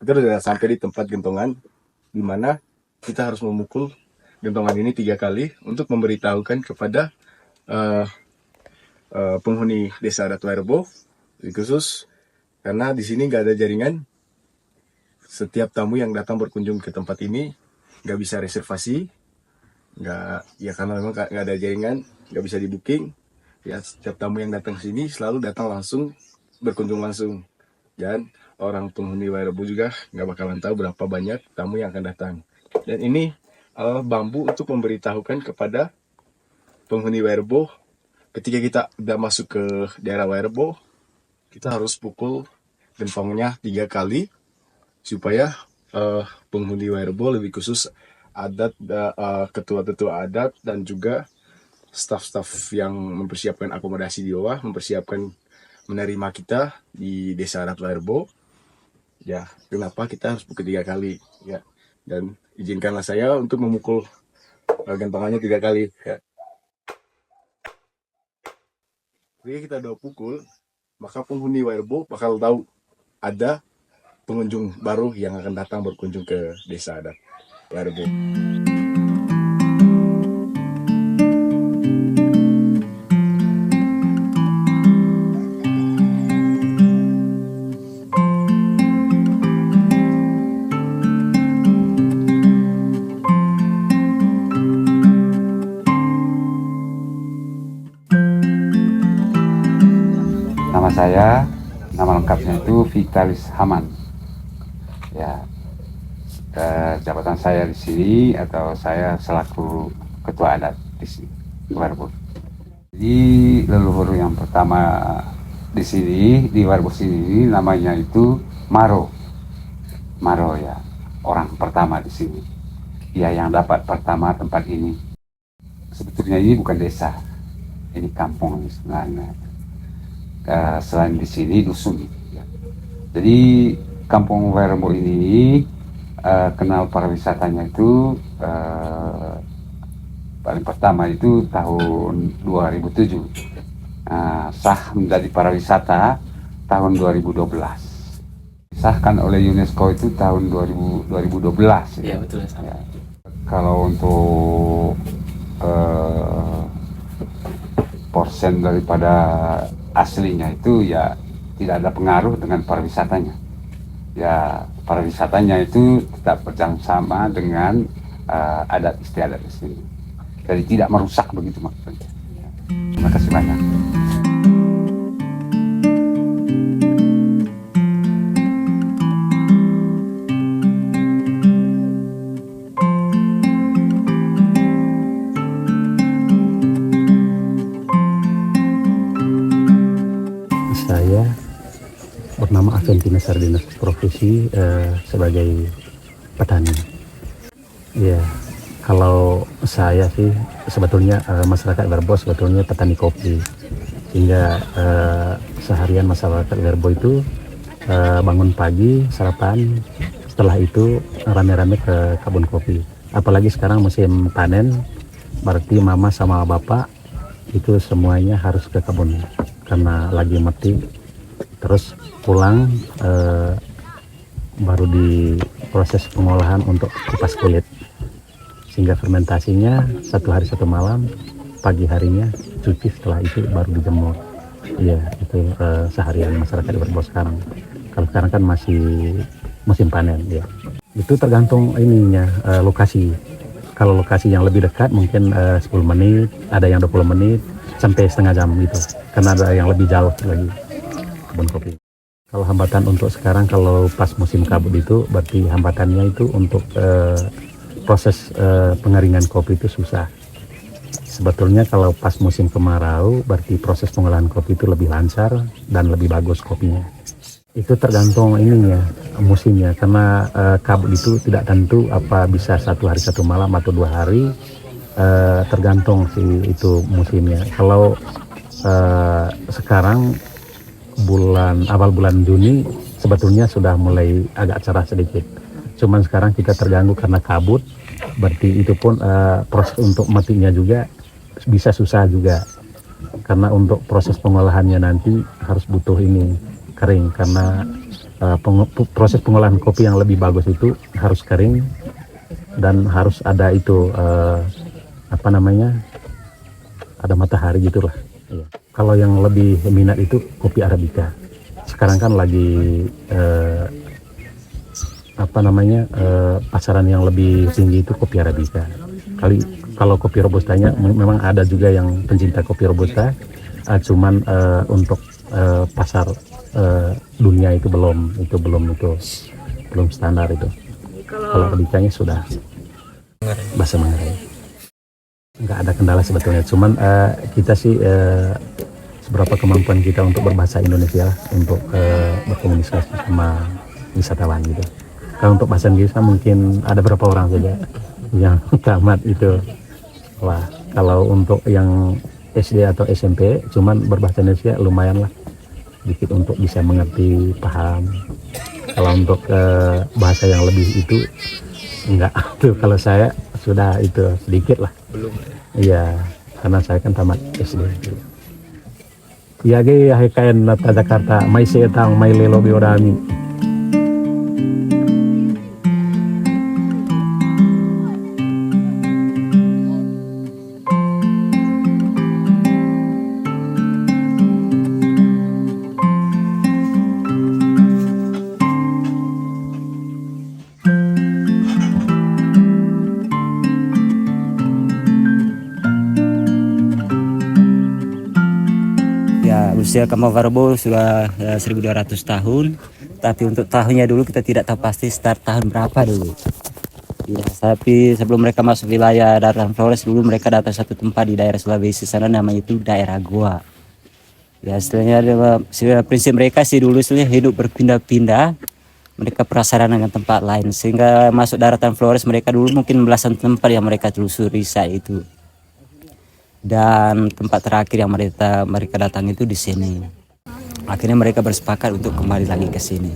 Kita sudah sampai di tempat gentongan, di mana kita harus memukul gentongan ini 3 kali untuk memberitahukan kepada uh, penghuni desa adat Wairebo, khusus karena di sini nggak ada jaringan. Setiap tamu yang datang berkunjung ke tempat ini nggak bisa reservasi, nggak, ya karena memang nggak ada jaringan, nggak bisa di booking. Ya, setiap tamu yang datang ke sini selalu datang langsung, berkunjung langsung. Dan orang penghuni Wairebo juga nggak bakalan tahu berapa banyak tamu yang akan datang. Dan ini adalah bambu untuk memberitahukan kepada penghuni Wairebo, ketika kita udah masuk ke daerah Wairebo, kita harus pukul gentongnya 3 kali supaya penghuni Wairebo, lebih khusus adat, ketua-ketua adat dan juga staf-staf yang mempersiapkan akomodasi di bawah, mempersiapkan menerima kita di desa adat Wairebo. Ya, kenapa kita harus pukul 3 kali ya? Dan izinkanlah saya untuk memukul gentongannya 3 kali ya. Ketika kita udah pukul, maka penghuni Wairebo bakal tahu ada pengunjung baru yang akan datang berkunjung ke desa adat Wairebo. Nama saya, nama lengkapnya itu Vitalis Haman. Ya, jabatan saya di sini atau saya selaku ketua adat di sini, Wairebo. Jadi leluhur yang pertama di sini di Wairebo sini namanya itu Maro. Maro ya, orang pertama di sini. Dia yang dapat pertama tempat ini. Sebetulnya ini bukan desa, ini kampung sebenarnya. Selain di sini dusun ya. Jadi kampung Wairebo ini kenal pariwisatanya itu paling pertama itu tahun 2007, sah menjadi pariwisata tahun 2012, disahkan oleh UNESCO itu tahun 2012 ya, betul ya. Kalau untuk porsen daripada aslinya itu ya tidak ada pengaruh dengan pariwisatanya. Ya, pariwisatanya itu tetap berjalan sama dengan adat istiadat di sini. Jadi tidak merusak begitu maksudnya. Terima kasih banyak. Saya bernama Aventina Sardinas, profesi sebagai petani. Ya, kalau saya sih sebetulnya masyarakat Wairebo sebetulnya petani kopi. Hingga seharian masyarakat Wairebo itu bangun pagi, sarapan, setelah itu rame-rame ke kebun kopi. Apalagi sekarang musim panen, berarti mama sama bapak itu semuanya harus ke kebun karena lagi meti. Terus pulang baru diproses pengolahan untuk kupas kulit, sehingga fermentasinya 1 hari 1 malam, pagi harinya cuci, setelah itu baru dijemur. Iya, itu seharian masyarakat di Wairebo sekarang. Kalau sekarang kan masih musim panen ya. Itu tergantung ininya, lokasi. Kalau lokasi yang lebih dekat mungkin 10 menit, ada yang 20 menit sampai setengah jam gitu, karena ada yang lebih jauh lagi kebun kopi. Kalau hambatan untuk sekarang, kalau pas musim kabut itu berarti hambatannya itu untuk proses pengeringan kopi itu susah. Sebetulnya kalau pas musim kemarau berarti proses pengolahan kopi itu lebih lancar dan lebih bagus kopinya. Itu tergantung ininya, musimnya, karena kabut itu tidak tentu apa bisa 1 hari 1 malam atau 2 hari, tergantung sih itu musimnya. Kalau sekarang awal bulan Juni sebetulnya sudah mulai agak cerah sedikit. Cuman sekarang kita terganggu karena kabut, berarti itu pun proses untuk matinya juga bisa susah juga. Karena untuk proses pengolahannya nanti harus butuh ini kering, karena proses pengolahan kopi yang lebih bagus itu harus kering dan harus ada itu apa namanya, ada matahari gitulah. Iya. Kalau yang lebih minat itu kopi Arabica. Sekarang kan lagi apa namanya, pasaran yang lebih tinggi itu kopi Arabica. Kalau kopi Robustanya memang ada juga yang pencinta kopi Robusta, cuman untuk pasar dunia itu belum standar itu. Kalau Arabicanya sudah bahasa Manggarai. Nggak ada kendala sebetulnya, cuman kita sih seberapa kemampuan kita untuk berbahasa Indonesia untuk berkomunikasi sama wisatawan gitu. Kalau untuk bahasa Inggris mungkin ada berapa orang saja yang tamat itu. Wah, kalau untuk yang SD atau SMP cuman berbahasa Indonesia lumayan lah, dikit untuk bisa mengerti, paham. Kalau untuk bahasa yang lebih itu enggak tuh, kalau saya sudah itu sedikit lah. Belum. Iya, karena saya kan tamat SD. Iya ge kain nata Jakarta, mai setang mai lelo biorami. Usia Kampung Warbo sudah 1200 tahun, tapi untuk tahunnya dulu kita tidak tahu pasti start tahun berapa dulu. Ya, tapi sebelum mereka masuk wilayah Daratan Flores, dulu mereka datang satu tempat di daerah Sulawesi sana, namanya itu daerah Goa. Ya, istilahnya prinsip mereka sih dulu istilahnya hidup berpindah-pindah, mereka prasarana dengan tempat lain, sehingga masuk Daratan Flores mereka dulu mungkin belasan tempat yang mereka telusuri saat itu. Dan tempat terakhir yang mereka datang itu di sini. Akhirnya mereka bersepakat untuk kembali lagi ke sini.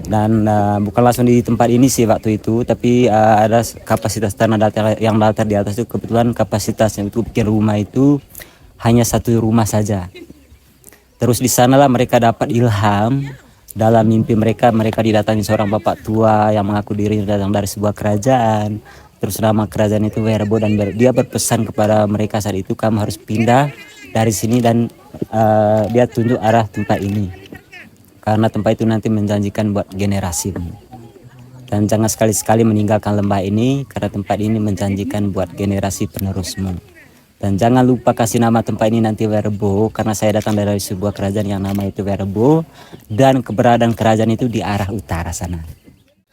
Dan bukan langsung di tempat ini sih waktu itu, tapi ada kapasitas tanah datar yang datar di atas itu, kebetulan kapasitasnya untuk bikin rumah itu hanya satu rumah saja. Terus di sanalah mereka dapat ilham. Dalam mimpi mereka didatangi seorang bapak tua yang mengaku dirinya datang dari sebuah kerajaan. Terus nama kerajaan itu Werbo, dan dia berpesan kepada mereka saat itu, kamu harus pindah dari sini, dan dia tunjuk arah tempat ini. Karena tempat itu nanti menjanjikan buat generasimu. Dan jangan sekali-sekali meninggalkan lembah ini, karena tempat ini menjanjikan buat generasi penerusmu. Dan jangan lupa kasih nama tempat ini nanti Werbo, karena saya datang dari sebuah kerajaan yang nama itu Werbo, dan keberadaan kerajaan itu di arah utara sana.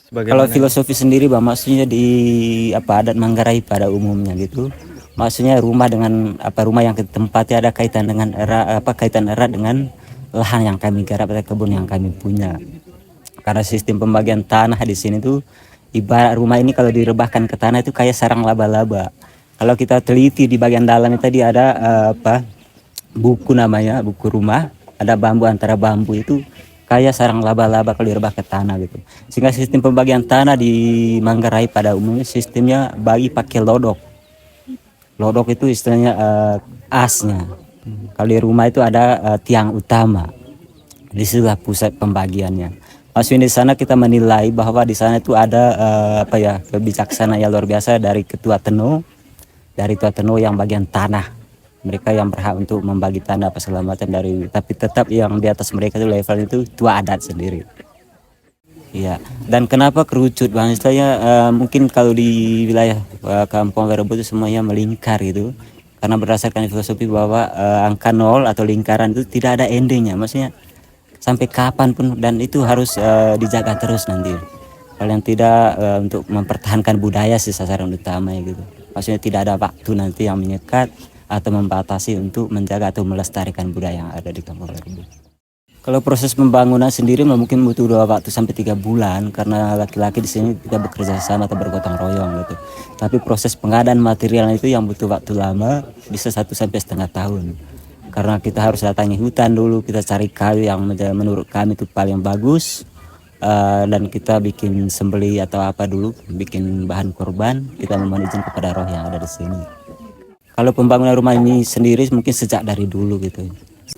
Kalau filosofi sendiri, Bang, maksudnya di adat Manggarai pada umumnya gitu. Maksudnya rumah yang ditempati ada kaitan erat dengan lahan yang kami garap atau kebun yang kami punya. Karena sistem pembagian tanah di sini tuh ibarat rumah ini kalau direbahkan ke tanah itu kayak sarang laba-laba. Kalau kita teliti di bagian dalam itu tadi ada buku namanya, buku rumah, ada bambu, antara bambu itu kayak sarang laba-laba kalau direbah ke tanah gitu. Sehingga sistem pembagian tanah di Manggarai pada umumnya sistemnya bagi pakai lodok. Lodok itu istilahnya asnya. Kalau di rumah itu ada tiang utama. Di situlah pusat pembagiannya. Maksudnya di sana kita menilai bahwa di sana itu ada kebijaksanaan yang luar biasa dari ketua Teno, yang bagian tanah. Mereka yang berhak untuk membagi tanah apa segala macam tapi tetap yang di atas mereka itu level itu tua adat sendiri. Iya. Dan kenapa kerucut, Bang? Istilahnya mungkin kalau di wilayah Kampung Werbo itu semuanya melingkar gitu. Karena berdasarkan filosofi bahwa angka 0 atau lingkaran itu tidak ada endingnya. Maksudnya sampai kapan pun, dan itu harus dijaga terus nanti. Kalau yang tidak untuk mempertahankan budaya sih sasaran utama gitu. Maksudnya tidak ada waktu nanti yang menyekat atau membatasi untuk menjaga atau melestarikan budaya yang ada di Kampung Werbo. Kalau proses pembangunan sendiri mungkin butuh 2 waktu sampai 3 bulan, karena laki-laki di sini kita bekerja sama atau bergotong royong gitu. Tapi proses pengadaan material itu yang butuh waktu lama, bisa 1 sampai setengah tahun. Karena kita harus datangi hutan dulu, kita cari kayu yang menurut kami itu paling bagus, dan kita bikin sembeli atau apa dulu, bikin bahan korban, kita memohon izin kepada roh yang ada di sini. Kalau pembangunan rumah ini sendiri mungkin sejak dari dulu gitu.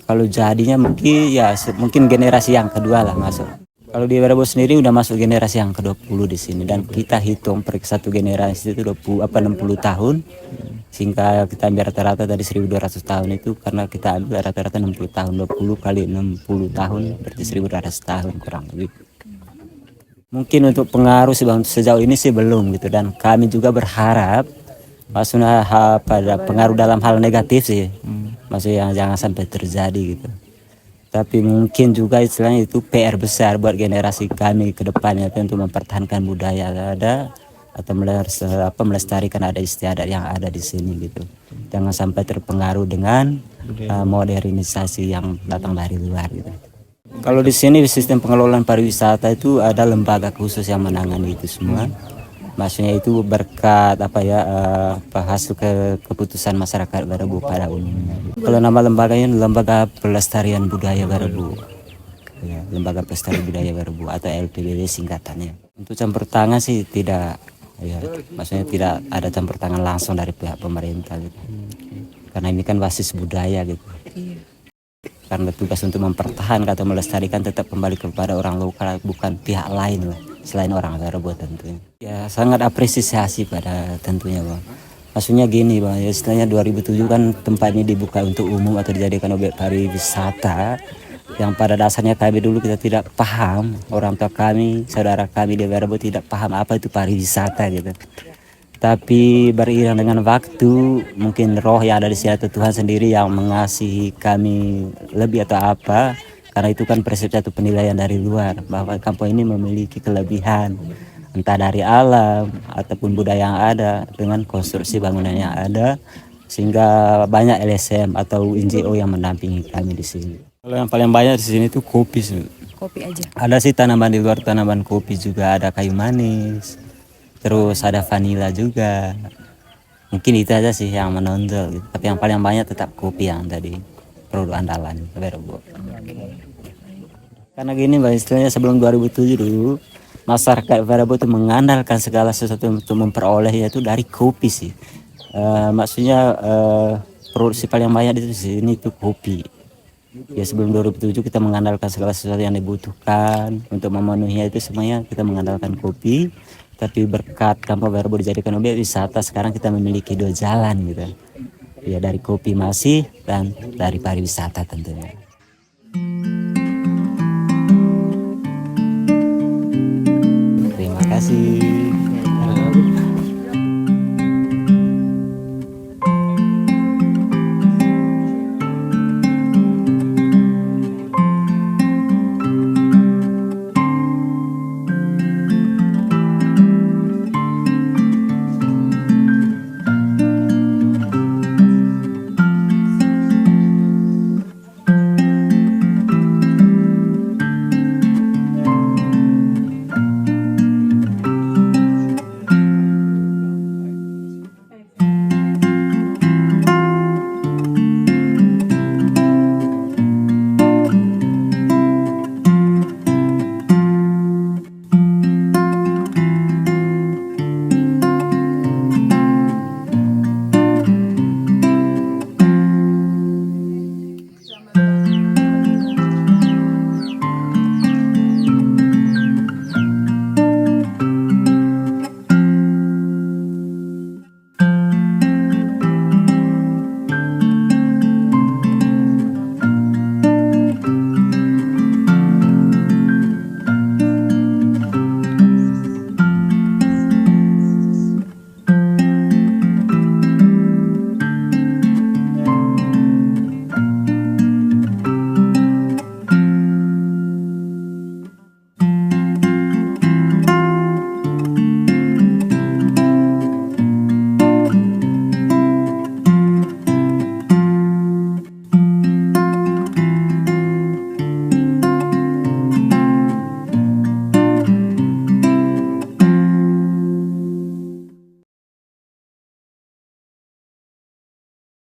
Kalau jadinya mungkin generasi yang kedua lah masuk. Kalau di Werebo sendiri udah masuk generasi yang ke-20 di sini, dan kita hitung per satu generasi itu 60 tahun, sehingga kita ambil rata-rata dari 1200 tahun itu, karena kita ambil rata-rata 60 tahun, 20 kali 60 tahun berarti 1200 tahun kurang lebih. Mungkin untuk pengaruh sih Bang, sejauh ini sih belum gitu, dan kami juga berharap maksudnya pada pengaruh dalam hal negatif sih, maksudnya jangan sampai terjadi gitu. Tapi mungkin juga istilahnya itu PR besar buat generasi kami ke depannya, untuk mempertahankan budaya yang ada atau melestarikan adat istiadat yang ada di sini gitu. Jangan sampai terpengaruh dengan modernisasi yang datang dari luar gitu. Kalau di sini sistem pengelolaan pariwisata itu ada lembaga khusus yang menangani itu semua. Maksudnya itu berkat hasil keputusan masyarakat Werebo pada umumnya. Kalau nama lembaganya Lembaga Pelestarian Budaya Werebo, ya, Lembaga Pelestarian Budaya Werebo atau LPBW singkatannya. Untuk campur tangan sih tidak, ya, maksudnya tidak ada campur tangan langsung dari pihak pemerintah gitu. Karena ini kan basis budaya gitu. Karena tugas untuk mempertahankan atau melestarikan tetap kembali kepada orang lokal, bukan pihak lain lah selain orang Werebo tentunya. Ya sangat apresiasi pada tentunya Bang. Maksudnya gini Bang, ya istilahnya 2007 kan tempat ini dibuka untuk umum atau dijadikan objek pariwisata, yang pada dasarnya kami dulu kita tidak paham, orang tua kami, saudara kami di Werebo tidak paham apa itu pariwisata gitu. Tapi beriring dengan waktu, mungkin roh yang ada di sini atau Tuhan sendiri yang mengasihi kami lebih atau apa, karena itu kan persepsi atau penilaian dari luar bahwa kampung ini memiliki kelebihan entah dari alam ataupun budaya yang ada dengan konstruksi bangunan yang ada, sehingga banyak LSM atau NGO yang mendampingi kami di sini. Kalau yang paling banyak di sini itu kopi sih. Kopi aja. Ada sih tanaman di luar, tanaman kopi juga, ada kayu manis, terus ada vanila juga. Mungkin itu aja sih yang menonjol gitu. Tapi yang paling banyak tetap kopi yang tadi produk andalan Werebo. Karena gini Mbak, istilahnya sebelum 2007 dulu masyarakat Werebo itu mengandalkan segala sesuatu untuk memperolehnya itu dari kopi sih. Maksudnya produksi paling banyak di sini itu kopi. Ya sebelum 2007 kita mengandalkan segala sesuatu yang dibutuhkan untuk memenuhinya, itu semuanya kita mengandalkan kopi. Tapi berkat Kampung Werebo dijadikan objek wisata, sekarang kita memiliki dua jalan gitu. Ya dari kopi masih dan dari pariwisata tentunya. Terima kasih.